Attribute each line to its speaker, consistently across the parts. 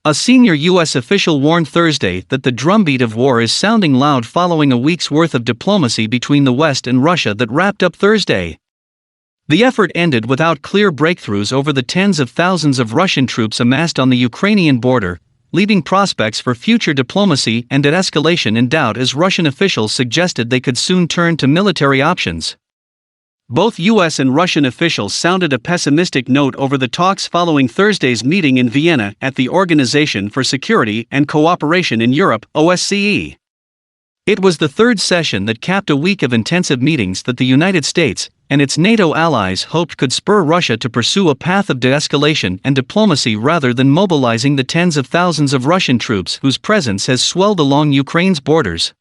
Speaker 1: A senior U.S. official warned Thursday that the drumbeat of war is sounding loud following a week's worth of diplomacy between the West and Russia that wrapped up Thursday. The effort ended without clear breakthroughs over the tens of thousands of Russian troops amassed on the Ukrainian border, leaving prospects for future diplomacy and de-escalation in doubt as Russian officials suggested they could soon turn to military options. Both U.S. and Russian officials sounded a pessimistic note over the talks following Thursday's meeting in Vienna at the Organization for Security and Cooperation in Europe, OSCE. It was the third session that capped a week of intensive meetings that the United States and its NATO allies hoped could spur Russia to pursue a path of de-escalation and diplomacy rather than mobilizing the tens of thousands of Russian troops whose presence has swelled along Ukraine's borders.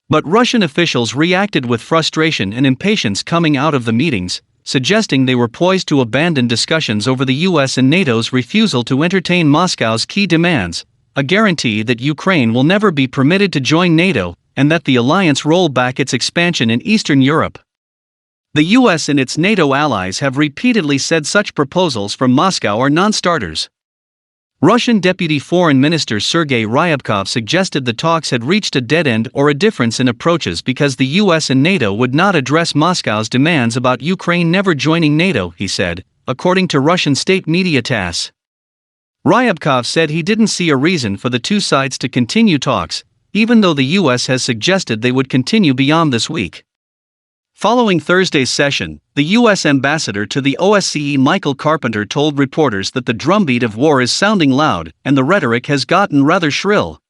Speaker 1: But Russian officials reacted with frustration and impatience coming out of the meetings, suggesting they were poised to abandon discussions over the US and NATO's refusal to entertain Moscow's key demands, a guarantee that Ukraine will never be permitted to join NATO, and that the alliance roll back its expansion in Eastern Europe. The US and its NATO allies have repeatedly said such proposals from Moscow are non-starters. Russian Deputy Foreign Minister Sergei Ryabkov suggested the talks had reached a dead end or a difference in approaches because the US and NATO would not address Moscow's demands about Ukraine never joining NATO, he said, according to Russian state media TASS. Ryabkov said he didn't see a reason for the two sides to continue talks, even though the US has suggested they would continue beyond this week. Following Thursday's session, the U.S. ambassador to the OSCE Michael Carpenter told reporters that the drumbeat of war is sounding loud and the rhetoric has gotten rather shrill.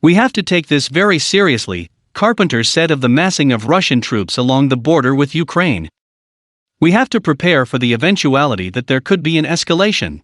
Speaker 1: "We have to take this very seriously," Carpenter said of the massing of Russian troops along the border with Ukraine. "We have to prepare for the eventuality that there could be an escalation."